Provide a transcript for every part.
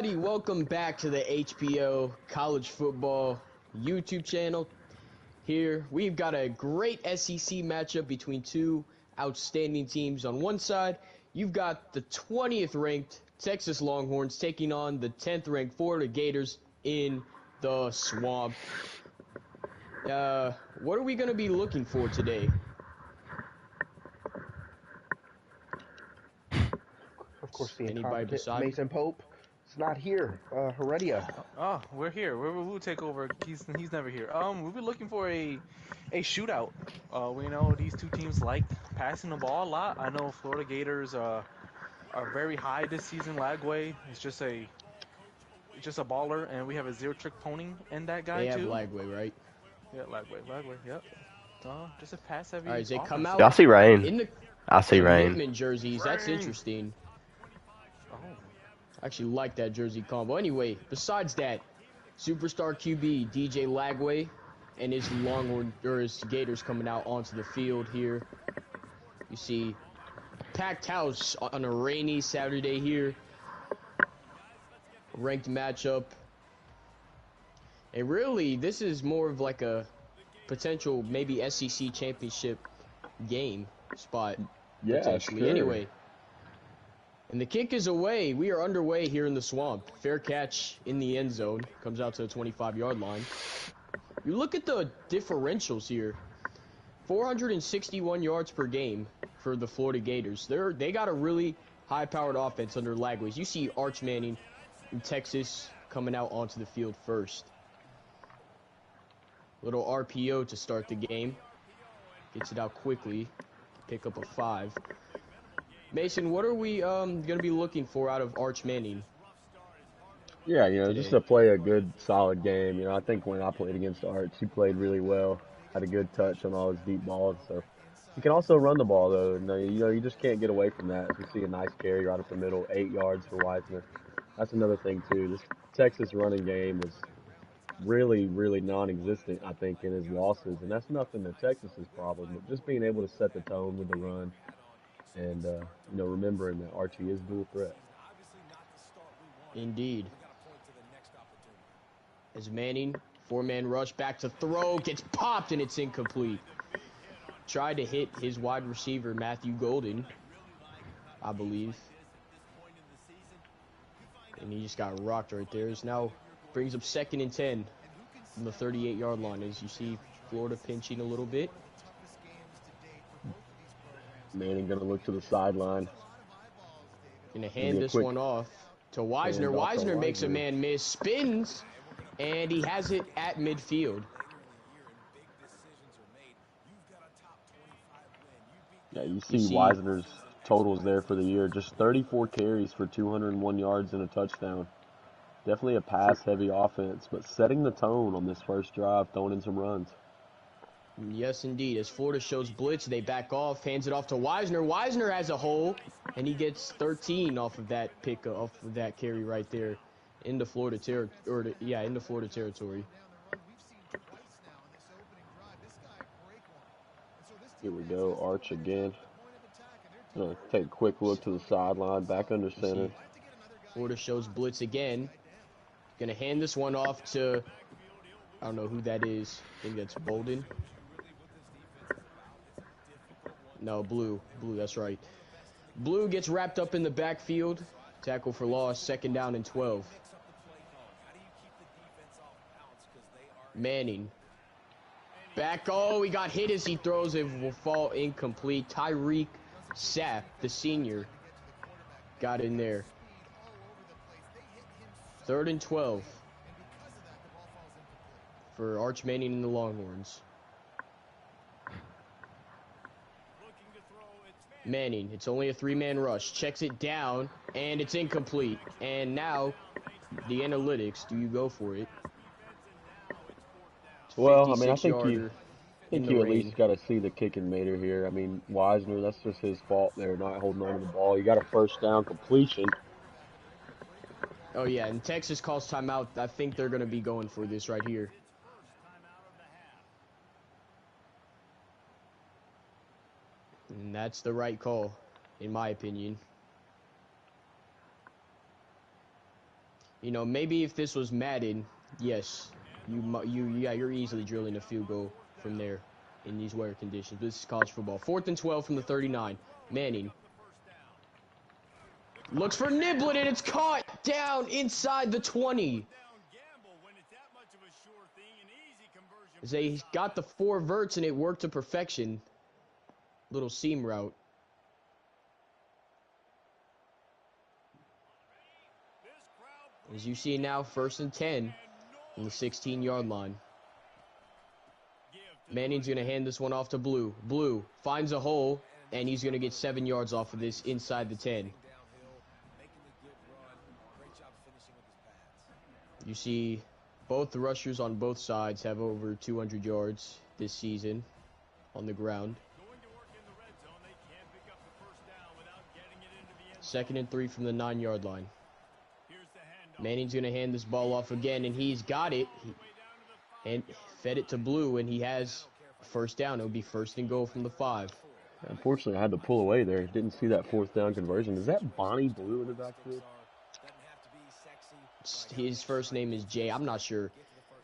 Welcome back to the HPL College Football YouTube channel. Here we've got a great SEC matchup between two outstanding teams. On one side, you've got the 20th ranked Texas Longhorns taking on the 10th ranked Florida Gators in the Swamp. What are we going to be looking for today? Of course, the Anybody incompetent decide? Mason Pope is not here. Heredia. Oh, we're here. We'll take over. He's never here. We'll be looking for a shootout. We know these two teams like passing the ball a lot. I know Florida Gators are very high this season. Lagway is just a baller, and we have a zero trick pony in that guy They have too. Lagway, right? Yeah, Lagway. Yep. Just a pass All heavy right, they come offense. Yeah, I out see rain. in the I see rain. commitment jerseys. That's Rain. interesting. Oh, I actually like that jersey combo. Anyway, besides that, superstar QB DJ Lagway and his Longhorn or his Gators coming out onto the field here. You see, packed house on a rainy Saturday here. Ranked matchup. And really, this is more of like a potential maybe SEC championship game spot potentially. Sure. Anyway. And the kick is away. We are underway here in the Swamp. Fair catch in the end zone. Comes out to the 25-yard line. You look at the differentials here. 461 yards per game for the Florida Gators. They got a really high-powered offense under Lagways. You see Arch Manning in Texas coming out onto the field first. Little RPO to start the game. Gets it out quickly. Pick up a 5. Mason, what are we going to be looking for out of Arch Manning? Yeah, today? just to play a good, solid game. I think when I played against Arch, he played really well, had a good touch on all his deep balls. So he can also run the ball, though. You just can't get away from that. We see a nice carry right up the middle, 8 yards for Wisner. That's another thing too. This Texas running game was really, really non-existent, I think, in his losses, and that's nothing to Texas's problem. But just being able to set the tone with the run, and remembering that Archie is dual threat. Indeed. As Manning, 4-man rush, back to throw, gets popped and it's incomplete. Tried to hit his wide receiver, Matthew Golden, I believe. And he just got rocked right there. It's now brings up 2nd and 10 from the 38-yard line. As you see, Florida pinching a little bit. Manning gonna look to the sideline. Gonna hand this one off to Wisner. Wisner makes a man miss, spins, and he has it at midfield. Yeah, you see Wisner's totals there for the year. Just 34 carries for 201 yards and a touchdown. Definitely a pass-heavy offense, but setting the tone on this first drive, throwing in some runs. Yes, indeed. As Florida shows blitz, they back off, hands it off to Wisner. Wisner has a hole, and he gets 13 off of that off of that carry right there into Florida territory. Into Florida territory. Here we go, Arch again. Gonna take a quick look to the sideline, back under center. Florida shows blitz again. Gonna hand this one off to, I don't know who that is. I think that's Bolden. No, Blue, that's right. Blue gets wrapped up in the backfield. Tackle for loss, 2nd down and 12. Manning. Back, he got hit as he throws. It will fall incomplete. Tyreek Sapp, the senior, got in there. 3rd and 12 for Arch Manning and the Longhorns. Manning, it's only a 3-man rush. Checks it down, and it's incomplete. And now, the analytics, do you go for it? Well, I mean, I think you at least got to see the kicking meter here. I mean, Wisner, that's just his fault there, not holding on to the ball. You got a 1st down completion. Oh, yeah, and Texas calls timeout. I think they're going to be going for this right here. And that's the right call, in my opinion. You know, maybe if this was Madden, yes, you're easily drilling a field goal from there in these weather conditions. This is college football. 4th and 12 from the 39. Manning looks for Niblett, and it's caught down inside the 20. As they got the 4 verts, and it worked to perfection. Little seam route. As you see now, 1st and 10 from the 16-yard line. Manning's going to hand this one off to Blue. Blue finds a hole, and he's going to get 7 yards off of this inside the 10. You see both the rushers on both sides have over 200 yards this season on the ground. 2nd and 3 from the 9-yard line. Manning's going to hand this ball off again, and he's got it. And fed it to Blue, and he has a 1st down. It would be 1st and goal from the 5. Unfortunately, I had to pull away there. Didn't see that 4th down conversion. Is that Bonnie Blue in the backfield? His first name is Jay. I'm not sure.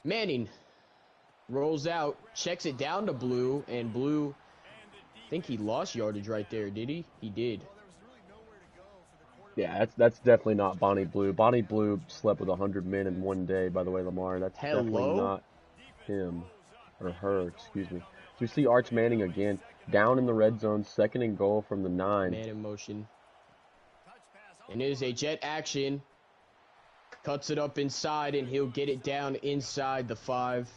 Manning rolls out, checks it down to Blue, and Blue, I think he lost yardage right there, did he? He did. Yeah, that's definitely not Bonnie Blue. Bonnie Blue slept with 100 men in one day, by the way, Lamar. That's definitely not him. Or her, excuse me. So you see Arch Manning again, down in the red zone, 2nd and goal from the 9. Man in motion. And it is a jet action. Cuts it up inside, and he'll get it down inside the 5.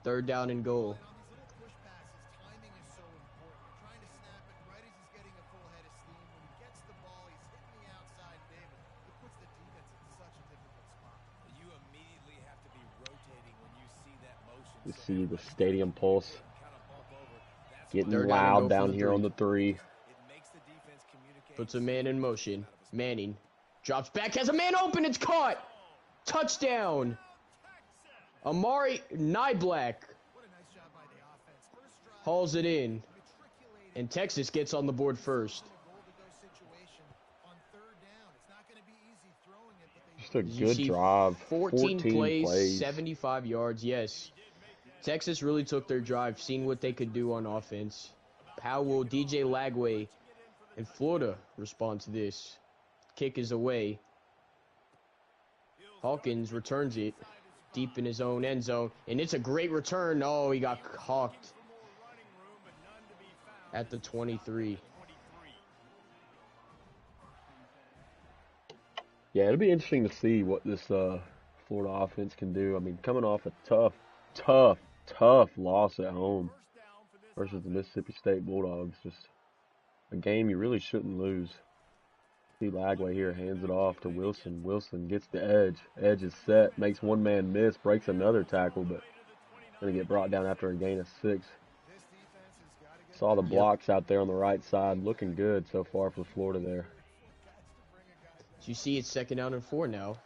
3rd down and goal. You see the stadium pulse getting 3rd loud down here on the 3. Puts a man in motion. Manning drops back, has a man open, it's caught! Touchdown! Amari Nyblack hauls it in, and Texas gets on the board first. Just a good drive. 14 plays, 75 yards, yes. Texas really took their drive, seeing what they could do on offense. How will DJ Lagway and Florida respond to this? Kick is away. Hawkins returns it deep in his own end zone, and it's a great return. Oh, he got hawked at the 23. Yeah, it'll be interesting to see what this Florida offense can do. I mean, coming off a tough loss at home versus the Mississippi State Bulldogs. Just a game you really shouldn't lose. See Lagway here, hands it off to Wilson. Wilson gets the edge. Edge is set, makes one man miss, breaks another tackle, but going to get brought down after a gain of 6. Saw the blocks out there on the right side. Looking good so far for Florida there. You see it's 2nd down and 4 now.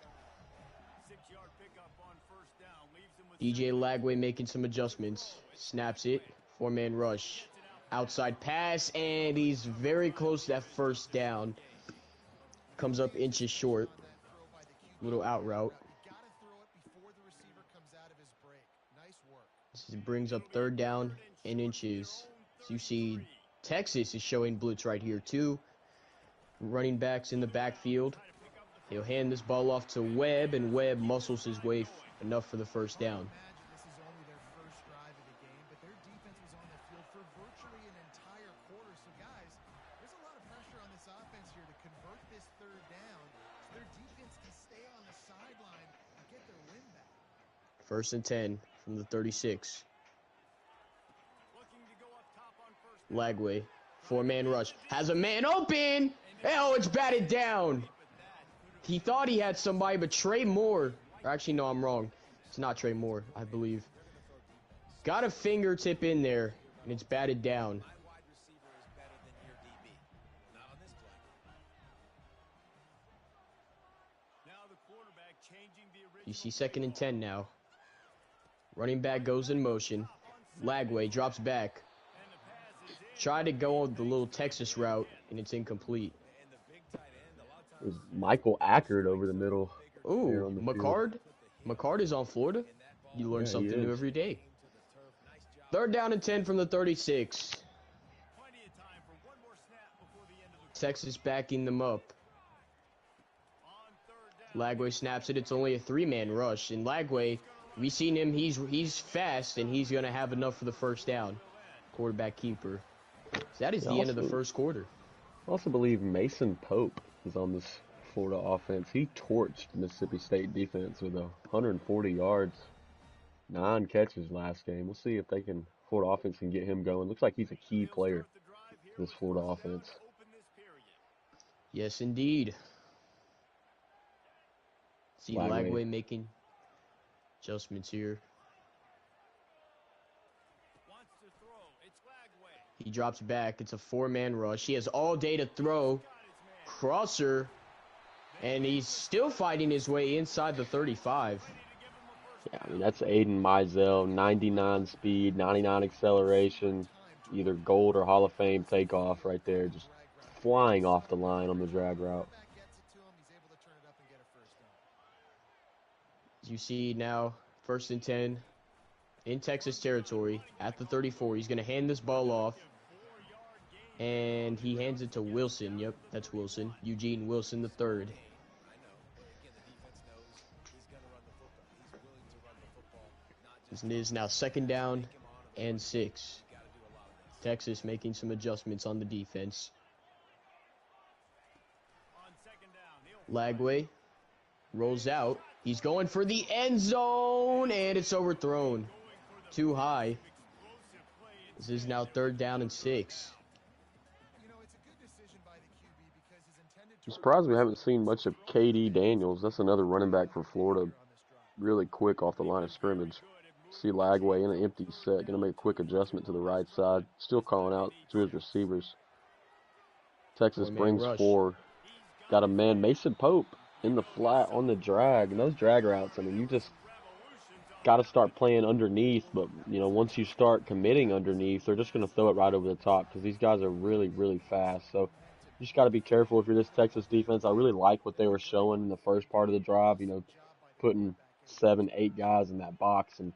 DJ Lagway making some adjustments. Snaps it. 4-man rush. Outside pass, and he's very close to that 1st down. Comes up inches short. Little out route. This brings up 3rd down and inches. So you see Texas is showing blitz right here. 2 running backs in the backfield. He'll hand this ball off to Webb, and Webb muscles his way enough for the 1st down. First and 10 from the 36. Lagway, 4-man rush, has a man open. Oh, it's batted down. He thought he had somebody, but Trey Moore, or actually, no, I'm wrong. It's not Trey Moore, I believe. Got a fingertip in there, and it's batted down. You see 2nd and 10 now. Running back goes in motion. Lagway drops back. Tried to go on the little Texas route, and it's incomplete. It was Michael Ackert over the middle. there Ooh, on the field. McCard. McCard is on Florida. You learn Yeah, he something new is. every day. 3rd down and 10 from the 36. Texas backing them up. Lagway snaps it. It's only a 3-man rush. And Lagway, we've seen him. He's fast, and he's going to have enough for the 1st down. Quarterback keeper. So that is Yeah, the end of the 1st quarter. I also believe Mason Pope is on this Florida offense. He torched Mississippi State defense with 140 yards, 9 catches last game. We'll see if Florida offense can get him going. Looks like he's a key player to this Florida offense. Yes, indeed. See Lagway making adjustments here. He drops back. It's a 4-man rush. He has all day to throw. Crosser. And he's still fighting his way inside the 35. Yeah, I mean, that's Aiden Mizell, 99 speed, 99 acceleration, either gold or Hall of Fame takeoff right there, just flying off the line on the drag route. As you see now, 1st and 10 in Texas territory at the 34. He's going to hand this ball off. And he hands it to Wilson. Yep, that's Wilson. Eugene Wilson III. This is now 2nd down and 6. Texas making some adjustments on the defense. Lagway rolls out. He's going for the end zone, and it's overthrown. Too high. This is now 3rd down and 6. I'm surprised we haven't seen much of KD Daniels. That's another running back for Florida. Really quick off the line of scrimmage. See Lagway in an empty set. Going to make a quick adjustment to the right side. Still calling out to his receivers. Texas brings 4. Got a man, Mason Pope, in the flat on the drag. And those drag routes, I mean, you just got to start playing underneath. But, once you start committing underneath, they're just going to throw it right over the top because these guys are really, really fast. So you just got to be careful if you're this Texas defense. I really like what they were showing in the first part of the drive, putting 7, 8 guys in that box and,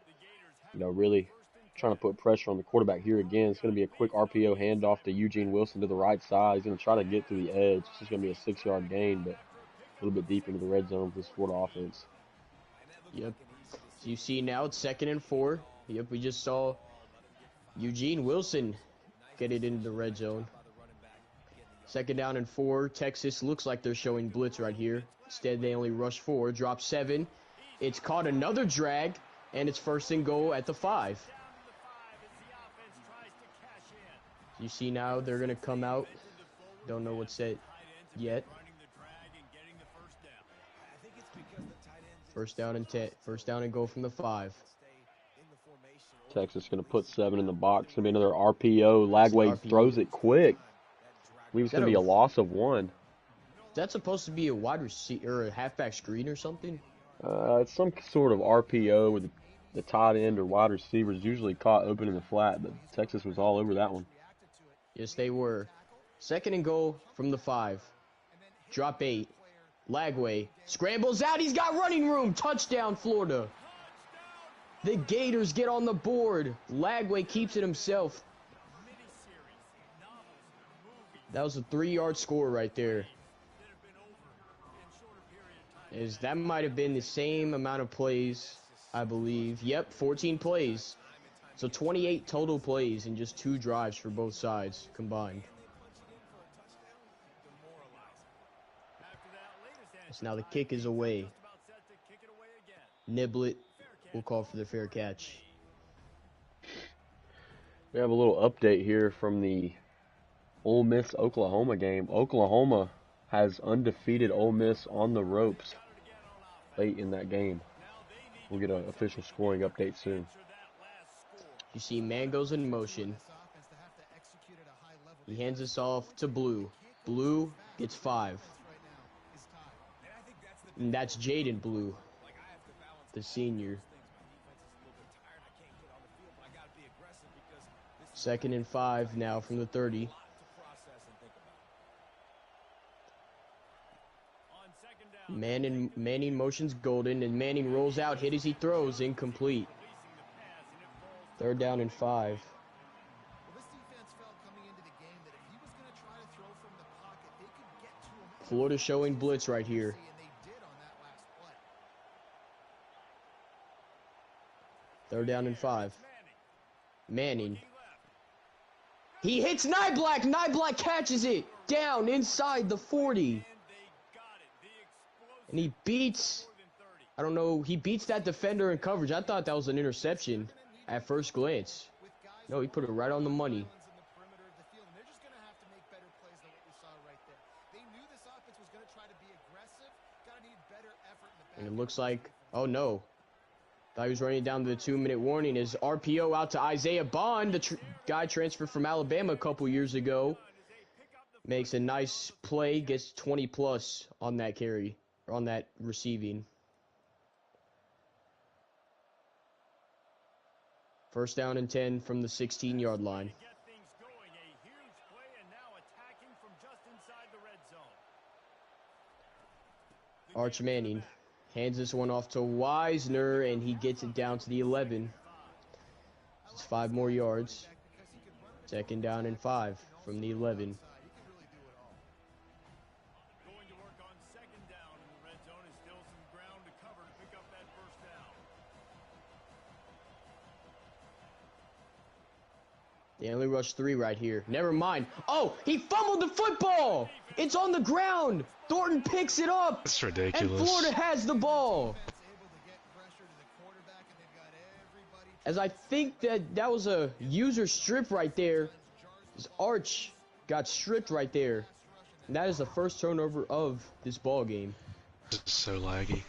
really trying to put pressure on the quarterback here again. It's going to be a quick RPO handoff to Eugene Wilson to the right side. He's going to try to get to the edge. It's just going to be a 6-yard gain, but a little bit deep into the red zone for this Florida offense. Yep. So you see now it's 2nd and 4. Yep, we just saw Eugene Wilson get it into the red zone. 2nd down and 4. Texas looks like they're showing blitz right here. Instead, they only rush 4. Drop 7. It's caught another drag, and it's 1st and goal at the 5. You see now they're going to come out. Don't know what's set yet. 1st down and 10. 1st down and goal from the 5. Texas going to put 7 in the box. Going to be another RPO. Lagway throws it quick. I believe it's going to be a loss of 1. Is that supposed to be a wide receiver or a halfback screen or something? It's some sort of RPO with the tight end or wide receivers usually caught open in the flat, but Texas was all over that one. Yes, they were. 2nd and goal from the 5. Drop 8. Lagway scrambles out. He's got running room. Touchdown, Florida. The Gators get on the board. Lagway keeps it himself. That was a 3-yard score right there. That might have been the same amount of plays, I believe. Yep, 14 plays. So 28 total plays in just 2 drives for both sides combined. So now the kick is away. Niblet will call for the fair catch. We have a little update here from the Ole Miss-Oklahoma game. Oklahoma has undefeated Ole Miss on the ropes late in that game. We'll get an official scoring update soon. You see Mango's in motion. He hands this off to Blue. Blue gets 5. And that's Jaden Blue, the senior. 2nd and 5 now from the 30. Manning motions Golden, and Manning rolls out, hit as he throws, incomplete. 3rd down and 5. Well, this defense felt coming into the game that if he was going to try to throw from the pocket, they could get to him. Florida showing blitz right here. And they did on that last play. 3rd down and 5. Manning. He hits Nyblack. Nyblack catches it down inside the 40. And he beats, I don't know, he beats that defender in coverage. I thought that was an interception at first glance. No, he put it right on the money. They're just going to have to make better plays than what we saw right there. They knew this offense was going to try to be aggressive. Got to need better effort in the back. And it looks like, oh no. Thought he was running down to the 2-minute warning. His RPO out to Isaiah Bond, the guy transferred from Alabama a couple years ago. Makes a nice play, gets 20 plus on that carry, or on that receiving. 1st down and 10 from the 16-yard line. Arch Manning hands this one off to Wisner, and he gets it down to the 11. It's 5 more yards. 2nd down and 5 from the 11. Going to work on 2nd down in the red zone is still some ground to cover to pick up that 1st down. They only rushed 3 right here. Never mind. Oh, he fumbled the football. It's on the ground. Thornton picks it up. That's ridiculous. And Florida has the ball. As I think that was a user strip right there. His Arch got stripped right there. And that is the first turnover of this ball game. It's so laggy.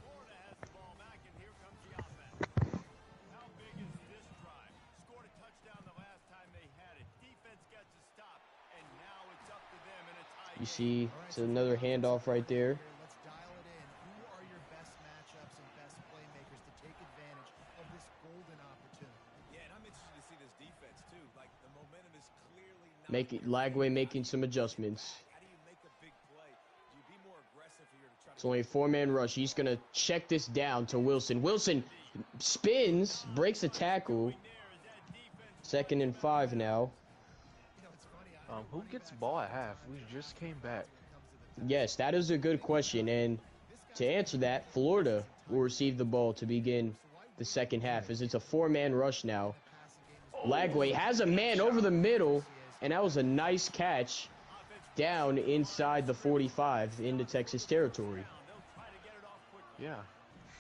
Florida has the ball back, and here comes the offense. How big is this drive? Scored a touchdown the last time they had it. Defense gets a stop, and now it's up to them in a tie You game. see, it's another handoff right there. Let's dial it in. Who are your best matchups and best playmakers to take advantage of this golden opportunity? Yeah, and I'm interested to see this defense too. Like the momentum is clearly not Lagway making some adjustments. How do you make a big play? Do you be more aggressive here to try It's only a 4-man rush. He's going to check this down to Wilson. Wilson spins, breaks a tackle. 2nd and 5 now. Who gets ball at half? We just came back. Yes, that is a good question. And to answer that, Florida will receive the ball to begin the 2nd half, as it's a 4-man rush now. Lagway has a man over the middle, and that was a nice catch down inside the 45 into Texas territory. Yeah.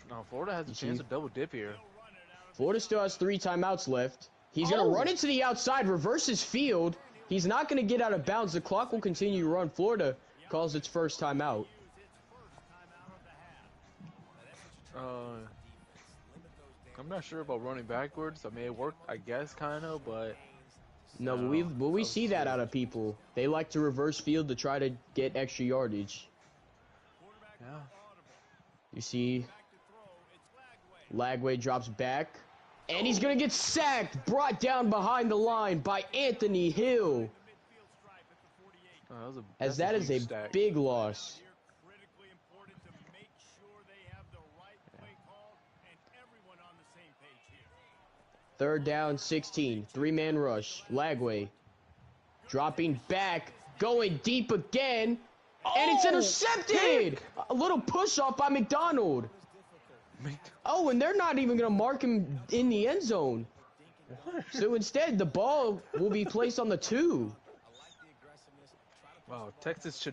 No, Florida has a chance to double dip here. Florida still has 3 timeouts left. He's going to run into the outside, reverse his field. He's not going to get out of bounds. The clock will continue to run. Florida calls its first timeout. I'm not sure about running backwards. I mean, it worked, I guess, kind of, but... No, but we see that out of people. They like to reverse field to try to get extra yardage. Yeah. You see, Lagway drops back, and he's going to get sacked, brought down behind the line by Anthony Hill. As that is a big loss. critically important to make sure they have the right play called and everyone on the same page here. 3rd down, 16. 3-man rush. Lagway dropping back, going deep again, and it's intercepted. A little push off by McDonald. Oh, and they're not even going to mark him in the end zone. So instead, the ball will be placed on the 2. Wow, Texas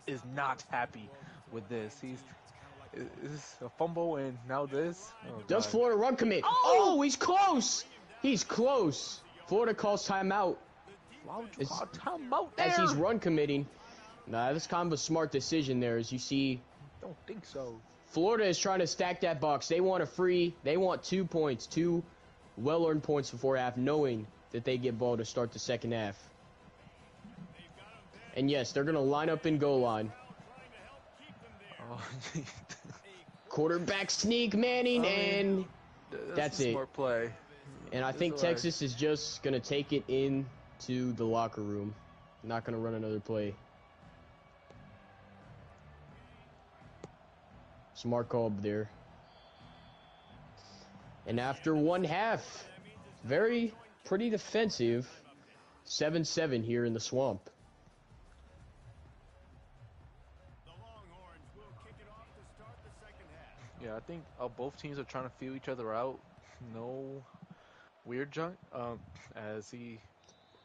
is not happy with this. Is a fumble and now this. Oh, Does God. Florida run commit? Oh, he's close. He's close. Florida calls timeout. Why would you call timeout there? As he's run committing. Nah, that's kind of a smart decision there. As you see, Don't think so. Florida is trying to stack that box. They want they want 2 points, 2 well-earned points before half, knowing that they get ball to start the 2nd half. And yes, they're going to line up in goal line. Oh, Quarterback sneak, Manning, and that's a it. Smart play. And I think Texas is just going to take it into the locker room. Not going to run another play. Smart call up there. And after one half, pretty defensive. 7-7 here in the Swamp. Yeah, I think both teams are trying to feel each other out. No weird junk. As he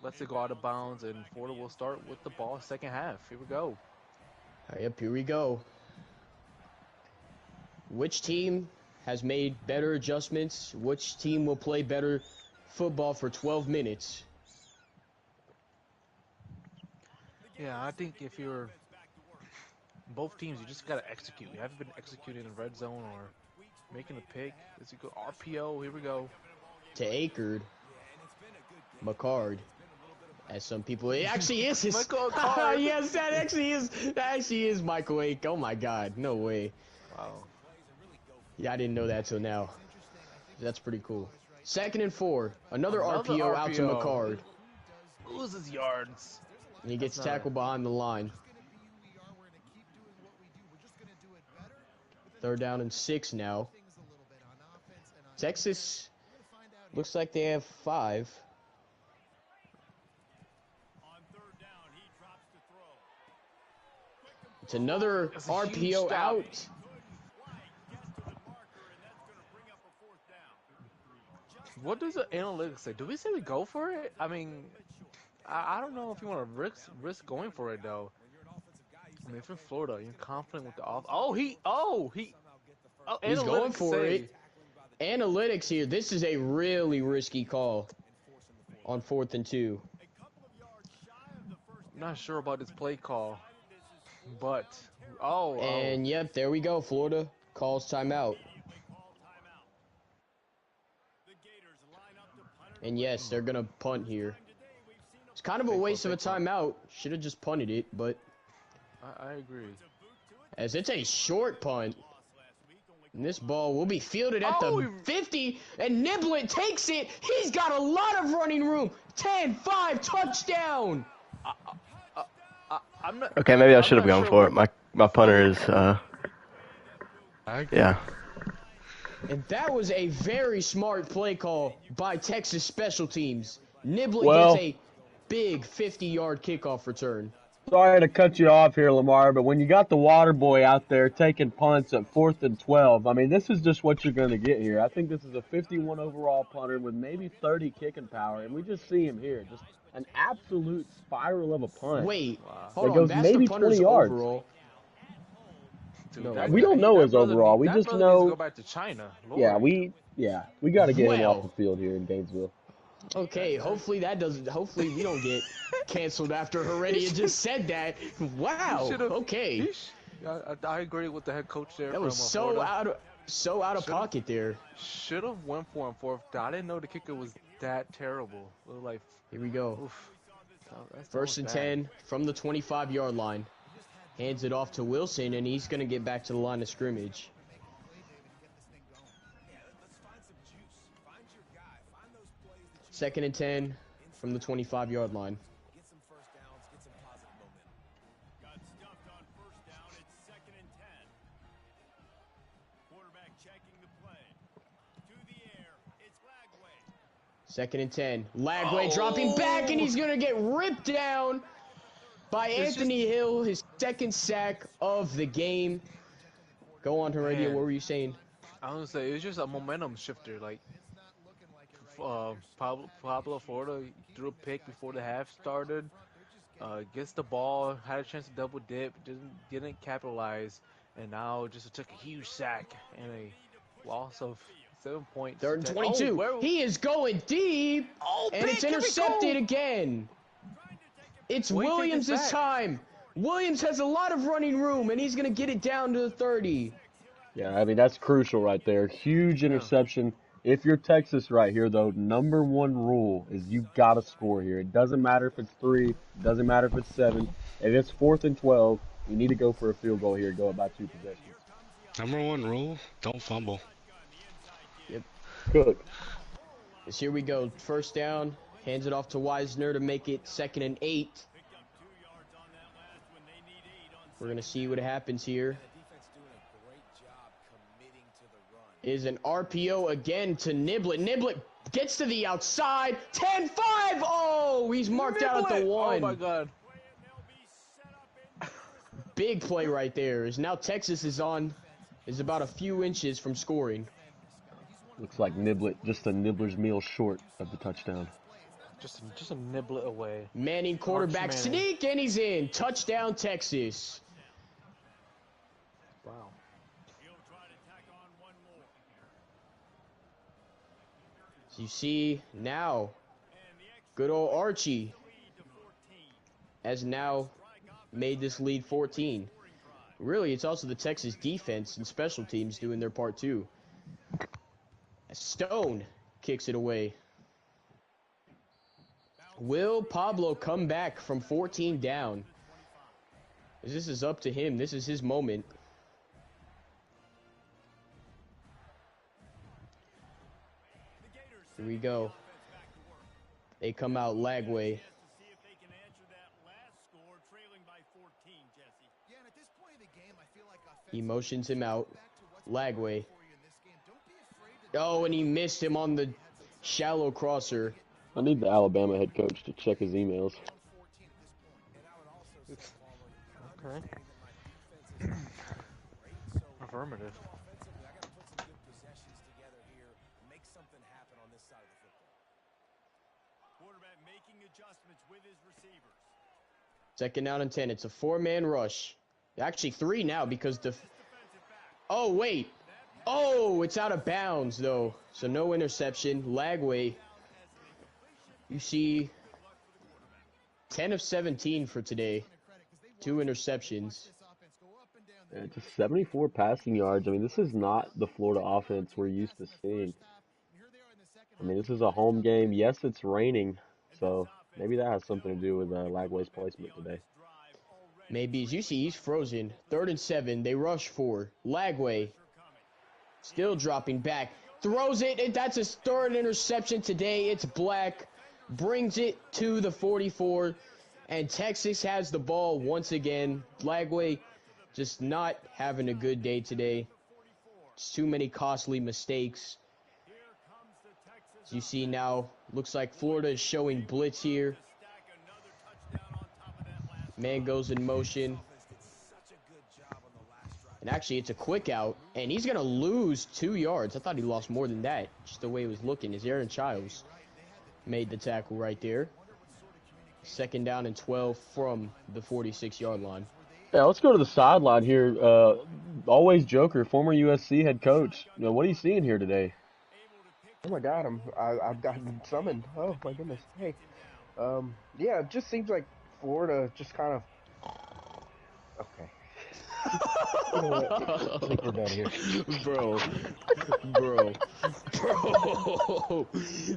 lets it go out of bounds, and Florida will start with the ball second half. Here we go. Yep, here we go. Which team has made better adjustments? Which team will play better football for 12 minutes? Yeah, I think if you're both teams, you just got to execute. You haven't been executing in the red zone or making a pick. As you go RPO, here we go. To Akerd. McCard. As some people, it actually is his. Michael Card. Yes, that actually is Michael Ake. Oh my God, no way. Wow. Yeah, I didn't know that till now. That's pretty cool. 2nd and 4. Another RPO out to McCard. Loses yards. And he gets tackled behind the line. 3rd down and 6 now. Texas looks like they have 5. It's another RPO out. What does the analytics say? Do we say we go for it? I mean, I don't know if you want to risk going for it though. I mean, if you're Florida, you're confident with the off. He's going for it. Analytics here. This is a really risky call on 4th and 2. I'm not sure about this play call, but yep, there we go. Florida calls timeout. And yes, they're gonna punt here. It's kind of a waste of a timeout. Should have just punted it, but I agree. As it's a short punt. And this ball will be fielded at the 50, and Niblett takes it. He's got a lot of running room. 10-5 touchdown. I'm not. Okay, maybe I should have not gone sure for it. My punter is, yeah. And that was a very smart play call by Texas special teams. Niblett gets a big 50-yard kickoff return. Sorry to cut you off here, Lamar, but when you got the water boy out there taking punts at 4th and 12, I mean, this is just what you're going to get here. I think this is a 51 overall punter with maybe 30 kicking power, and we just see him here. Just an absolute spiral of a punt. Wait, That hold on. goes That's maybe the punter's 20 yards. overall. Dude, No, that we guy- don't know that his brother overall. need- We that just brother needs to know. go back to China. Lord. We got to get him Well. off the field here in Gainesville. Okay, hopefully we don't get canceled after Heredia just said that. Wow. Okay. I agree with the head coach there. That was from Florida. so out of pocket there. Should have went for him fourth. I didn't know the kicker was that terrible. Like, Here we go. oof. That 1st was and bad. 10 from the 25-yard line. Hands it off to Wilson, and he's going to get back to the line of scrimmage. 2nd and 10 from the 25-yard line. Got stuffed on first down. It's 2nd and 10. Quarterback checking the play. To the air. It's Lagway. 2nd and 10. Lagway dropping back, and he's going to get ripped down by Anthony Hill, his 2nd sack of the game. Go on, Heredia. Man. What were you saying? I was gonna say it's just a momentum shifter. Like Pablo Florida threw a pick before the half started. Gets the ball, had a chance to double dip, didn't capitalize, and now just took a huge sack and a loss of 7 points. 3rd and 22. He is going deep, and it's intercepted again. It's Wait, take it Williams this back. time. Williams has a lot of running room, and he's going to get it down to the 30. Yeah, I mean, that's crucial right there. Huge interception. If you're Texas right here, though, number one rule is you got to score here. It doesn't matter if it's 3. It doesn't matter if it's 7. If it's 4th and 12, you need to go for a field goal here. Go about 2 possessions. Number one rule, don't fumble. Cook. Here we go. 1st down. Hands it off to Wisner to make it 2nd and 8. We're going to see what happens here. Is an RPO again to Niblet. Niblet gets to the outside. 10-5. Oh, he's marked out at the Niblet! 1. Oh my God. Big play right there. Is now Texas is about a few inches from scoring. Looks like Niblet, just a nibbler's meal short of the touchdown. Just a niblet away. Manning quarterback Arch Manning. sneak, and he's in. Touchdown, Texas. Wow. So you see now, good old Archie has now made this lead 14. Really, it's also the Texas defense and special teams doing their part too. Stone kicks it away. Will Pablo come back from 14 down? This is up to him. This is his moment. Here we go. They come out Lagway. He motions him out. Lagway. Oh, and he missed him on the shallow crosser. I need the Alabama head coach to check his emails. Okay. Affirmative. Second down and 10. It's a 4-man rush. Actually 3 now because oh, wait. Oh, it's out of bounds, though. So no interception. Lagway. You see 10 of 17 for today. 2 interceptions. Yeah, just 74 passing yards. I mean, this is not the Florida offense we're used to seeing. I mean, this is a home game. Yes, it's raining, so maybe that has something to do with Lagway's placement today. Maybe. As you see, he's frozen. 3rd and 7. They rush for Lagway. Still dropping back. Throws it. And that's his 3rd interception today. It's Black. Brings it to the 44. And Texas has the ball once again. Lagway just not having a good day today. Just too many costly mistakes. As you see now, looks like Florida is showing blitz here. Man goes in motion. And actually, it's a quick out. And he's going to lose 2 yards. I thought he lost more than that. Just the way it was looking. As Aaron Childs made the tackle right there. 2nd down and 12 from the 46-yard line. Yeah, let's go to the sideline here. Always Joker, former USC head coach. You know, what are you seeing here today? Oh my God, I've gotten summoned. Oh my goodness. Hey, yeah, it just seems like Florida just kind of. Okay. You know what? I think we're done here. Bro.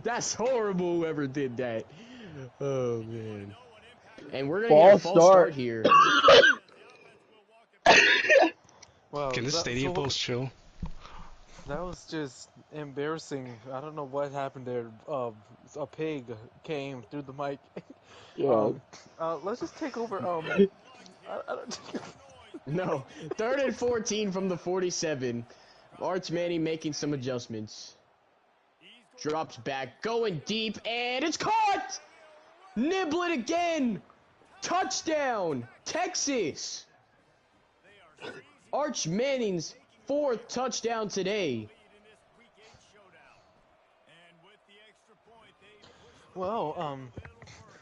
That's horrible, whoever did that. Oh, man. And we're going to get a false start here. Wow, Can the stadium post chill? That was just embarrassing. I don't know what happened there. A pig came through the mic. Yeah. Let's just take over. I don't. No. 3rd and 14 from the 47. Arch Manning making some adjustments. Drops back, going deep, and it's caught! Niblet again! Touchdown! Texas! Arch Manning's 4th touchdown today. Well,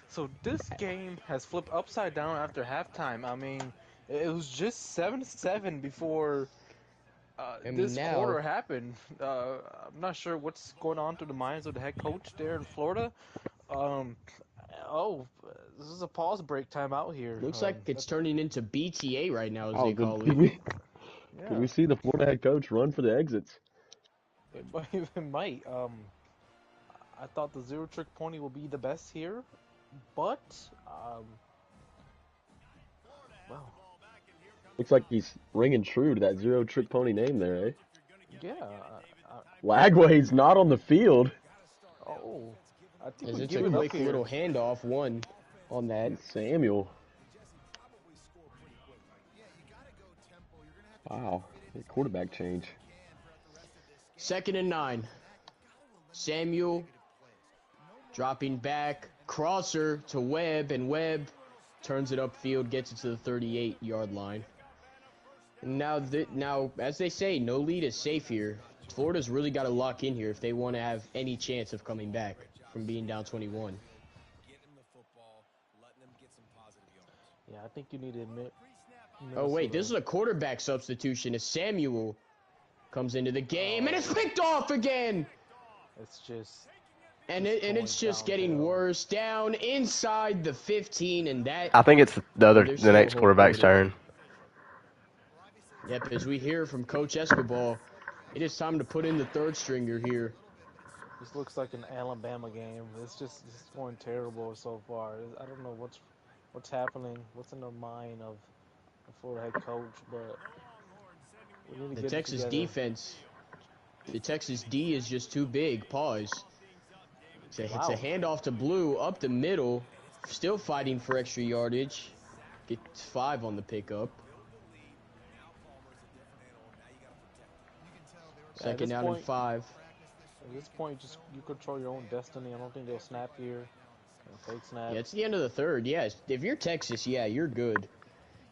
so this game has flipped upside down after halftime. I mean, it was just 7-7 before this now, quarter happened. I'm not sure what's going on through the minds of the head coach there in Florida. This is a pause break time out here. looks like it's turning into BTA right now, as Oh, they call did it. we, Yeah, did we see the Florida head coach run for the exits? it might. I thought the zero trick pony will be the best here, but well, Looks like he's ringing true to that zero trick pony name there, eh? yeah. Lagway's not on the field. I think As we it's give a it up quick here. little handoff, one on that. Samuel. Wow, the quarterback change. 2nd and 9. Samuel dropping back, crosser to Webb, and Webb turns it upfield, gets it to the 38-yard line. And now, as they say, no lead is safe here. Florida's really got to lock in here if they want to have any chance of coming back from being down 21. Yeah, I think you need to admit. Oh, wait, this is a quarterback substitution as Samuel comes into the game, and it's picked off again! It's just... And it's just getting worse. Down inside the 15, and that... I think it's there's the still next hope quarterback's for it. turn. Yep, as we hear from Coach Escobar, it is time to put in the third stringer here. This looks like an Alabama game. It's just going terrible so far. I don't know what's happening, what's in the mind of the Florida head coach, but we need to The get Texas it together. defense, the Texas D is just too big. Pause. It's a handoff to Blue up the middle, still fighting for extra yardage. Gets 5 on the pickup. Second down and 5. At this point, just you control your own destiny. I don't think they'll snap here. Fake snap. Yeah, it's the end of the third. Yes, if you're Texas, yeah, you're good.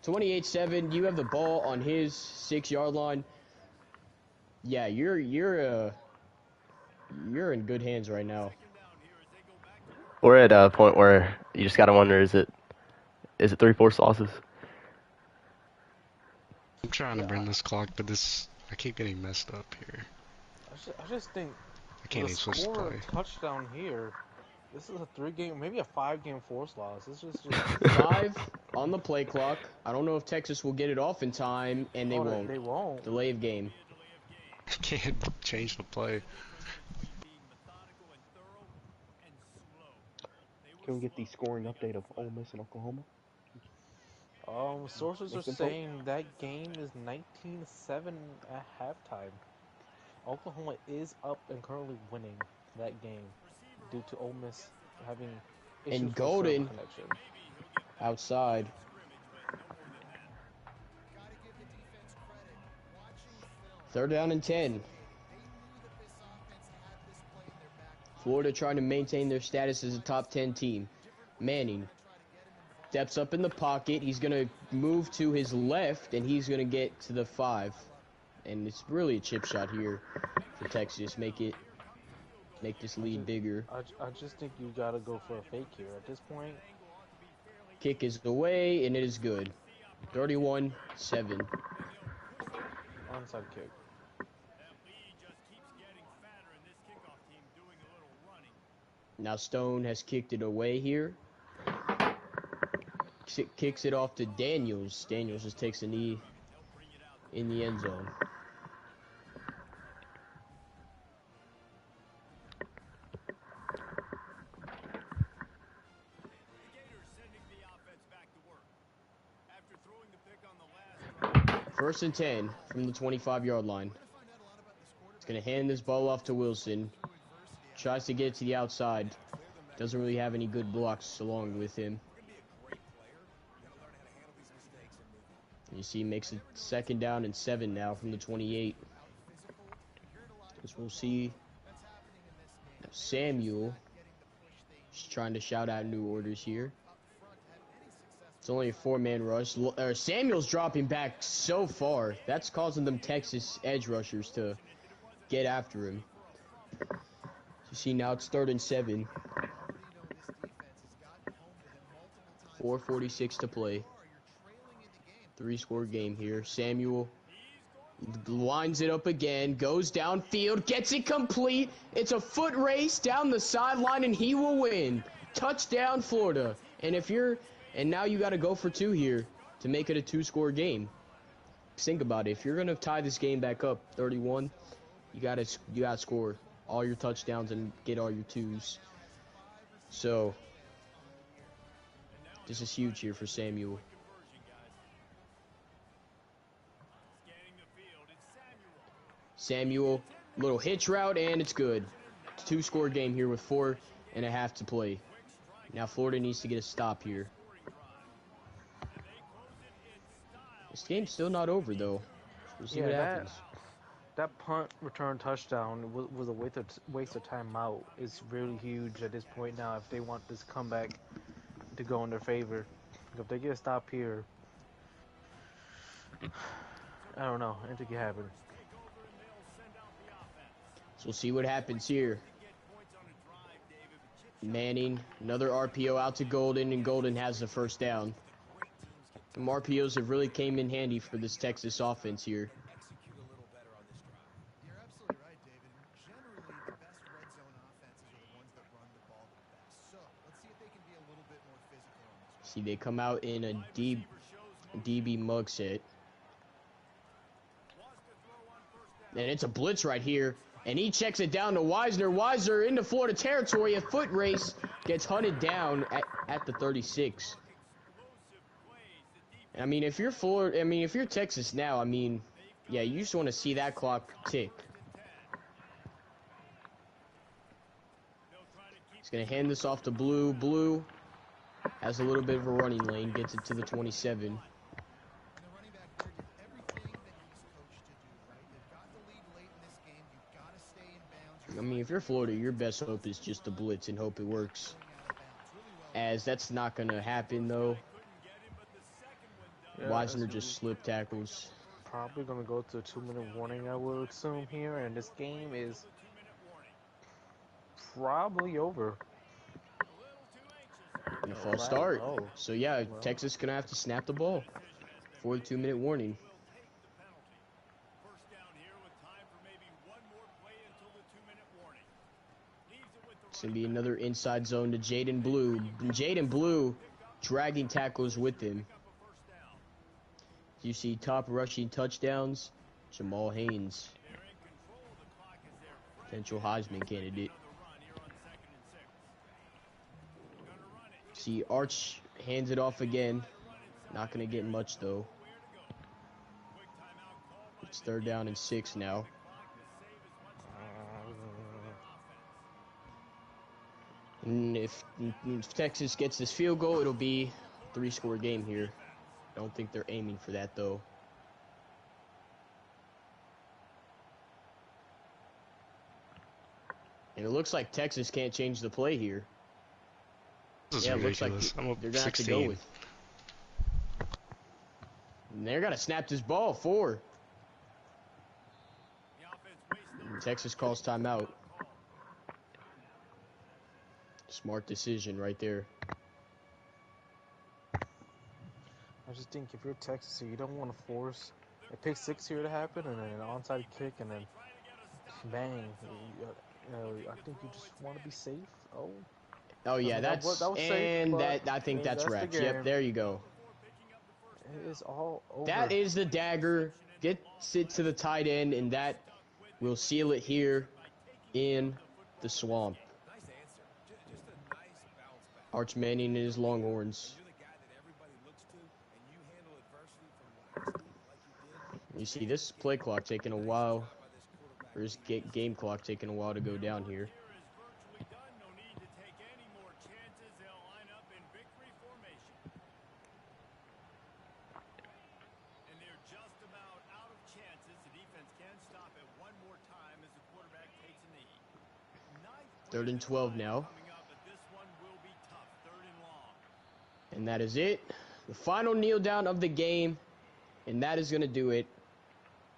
28-7. You have the ball on his 6-yard line. Yeah, you're in good hands right now. We're at a point where you just gotta wonder: is it 3 forced losses? I'm trying to bring this clock, but I keep getting messed up here. I just think I can't the even switch to score play. touchdown here. This is a 3-game, maybe a 5-game forced loss. It's just 5 on the play clock. I don't know if Texas will get it off in time, and they won't. They won't. Delay of game. I can't change the play. Can we get the scoring update of Ole Miss and Oklahoma? Sources are saying that game is 19-7 at halftime. Oklahoma is up and currently winning that game due to Ole Miss having issues And with Golden connection. outside. Third down and 10. Florida trying to maintain their status as a top 10 team. Manning steps up in the pocket. He's going to move to his left, and he's going to get to the 5. And it's really a chip shot here for Texas. Make this lead bigger. I just think you got to go for a fake here at this point. Kick is away, and it is good. 31-7. Onside kick. Now Stone has kicked it away here. Kicks it off to Daniels. Daniels just takes a knee in the end zone. First and 10 from the 25-yard line. He's going to hand this ball off to Wilson. Tries to get to the outside. Doesn't really have any good blocks along with him. You see, makes it 2nd down and 7 now from the 28. As we'll see, Samuel just trying to shout out new orders here. It's only a 4-man rush. Samuel's dropping back so far. That's causing them Texas edge rushers to get after him. You see, now it's 3rd and 7. 4:46 to play. 3-score game here. Samuel lines it up again, goes downfield, gets it complete. It's a foot race down the sideline, and he will win. Touchdown, Florida. And now you got to go for 2 here to make it a 2-score game. Think about it. If you're gonna tie this game back up 31, you gotta score all your touchdowns and get all your 2s. So this is huge here for Samuel. Samuel, little hitch route, and it's good. 2-score game here with 4.5 to play. Now Florida needs to get a stop here. This game's still not over, though. We'll see Yeah, what that happens. that punt return touchdown was a waste of timeout. It's really huge at this point now if they want this comeback to go in their favor. If they get a stop here, I don't know. Anything can happen. So we'll see what happens here. Manning, another RPO out to Golden, and Golden has the first down. Some RPOs have really came in handy for this Texas offense here. Execute a little better on this drive. You're absolutely right, David. And generally, the best red zone offenses are the ones that run the ball the best. So let's see if they can be a little bit more physical on this one. See, they come out in a DB mug set. And it's a blitz right here. And he checks it down to Wisner. Wisner into Florida territory. A foot race gets hunted down at the 36. I mean, if you're Florida, I mean, if you're Texas now, I mean, yeah, you just want to see that clock tick. He's going to hand this off to Blue. Blue has a little bit of a running lane, gets it to the 27. And the running back here did everything that he's coached to do, right? They've got the lead late in this game. You've got to stay in bounds. I mean, if you're Florida, your best hope is just to blitz and hope it works. As that's not going to happen, though. Yeah, Wisner just slip tackles. Probably gonna go to a 2-minute warning, I would assume here, and this game is probably over. And a false start. So yeah, Texas gonna have to snap the ball for the 2-minute warning. It's gonna be another inside zone to Jaden Blue. Jaden Blue dragging tackles with him. You see top rushing touchdowns, Jamal Haynes, potential Heisman candidate. See Arch hands it off again. Not going to get much though. It's 3rd down and 6 now. And if Texas gets this field goal, it'll be a 3-score game here. I don't think they're aiming for that, though. And it looks like Texas can't change the play here. This is yeah, it looks like ridiculous. I'm up they're going to have to 16. go with. And they're going to snap this ball forward. And Texas calls timeout. Smart decision right there. I just think if you're Texas, you don't want to force a pick 6 here to happen, and then an onside kick, and then bang. I think you just want to be safe. Oh yeah, that was safe, I think that's the wraps. game. Yep, there you go. It is all over. That is the dagger. Gets it to the tight end, and that will seal it here in the swamp. Arch Manning and his Longhorns. You see this play clock taking a while, or this game clock taking a while to go down here. Third and 12 now. And that is it. The final kneel down of the game. And that is going to do it.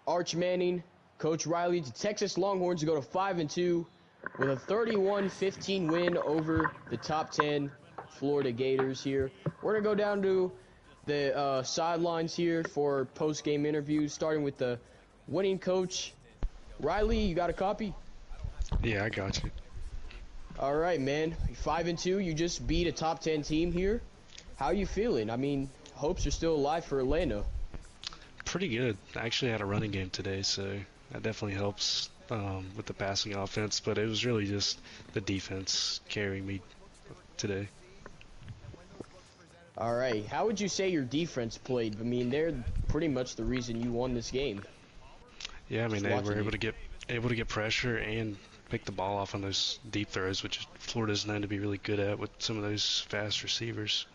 Arch Manning, Coach Riley, the Texas Longhorns go to 5-2 with a 31-15 win over the top 10 Florida Gators here. We're going to go down to the sidelines here for post-game interviews, starting with the winning coach. Riley, you got a copy? Yeah, I got you. All right, man. 5-2. You just beat a top 10 team here. How are you feeling? I mean, hopes are still alive for Atlanta. Pretty good. I actually had a running game today, so that definitely helps with the passing offense. But it was really just the defense carrying me today. All right. How would you say your defense played? I mean, they're pretty much the reason you won this game. Yeah, I mean, they were able to get pressure and pick the ball off on those deep throws, which Florida's known to be really good at with some of those fast receivers.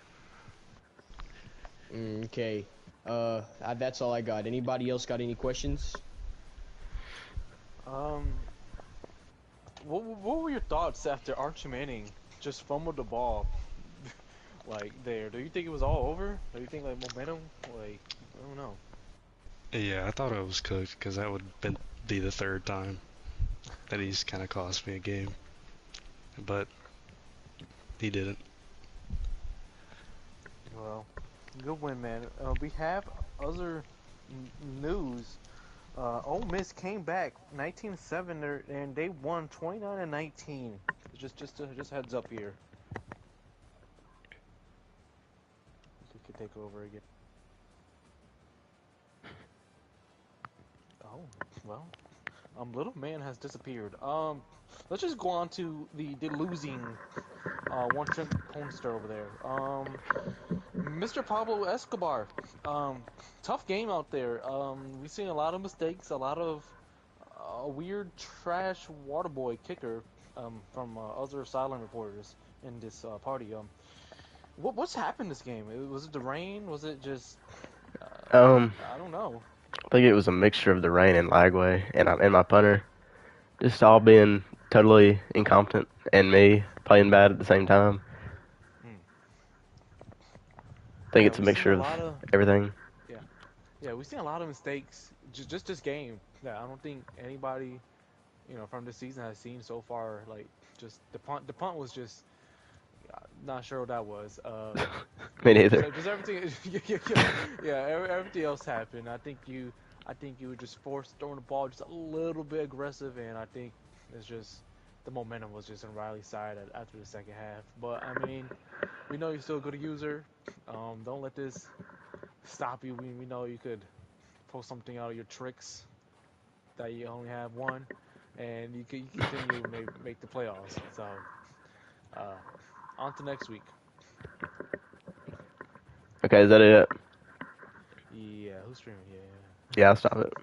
Okay. That's all I got. Anybody else got any questions? What were your thoughts after Archie Manning just fumbled the ball like there? Do you think it was all over? Do you think like momentum? Like I don't know. Yeah, I thought I was cooked because that would be the third time that he's kind of cost me a game, but he didn't. Well, good win, man. We have other news. Ole Miss came back 19-7 and they won 29-19. Just heads up here. You could take over again. Oh, well. Little man has disappeared. Let's just go on to the losing one trick ponyster over there. Mr. Pablo Escobar. Tough game out there. We've seen a lot of mistakes, a lot of weird trash water boy kicker from other sideline reporters in this party. What's happened this game? Was it the rain? Was it just I don't know. I think it was a mixture of the rain and Lagway and my punter, just all being totally incompetent and me playing bad at the same time. I think Yeah, it's a we've seen mixture a of lot of everything. yeah. Yeah, we've seen a lot of mistakes just this game that I don't think anybody, from this season has seen so far. Like just the punt was just not sure what that was. Me neither. Just everything, everything else happened. I think you were just forced throwing the ball just a little bit aggressive, and I think it's just the momentum was just on Riley's side after the second half. But I mean, we know you're still a good user. Don't let this stop you. We know you could pull something out of your tricks that you only have one, and you continue to make the playoffs. So, uh, on to next week. Okay, is that it? Yeah, who's streaming? Yeah. Yeah, I'll stop it.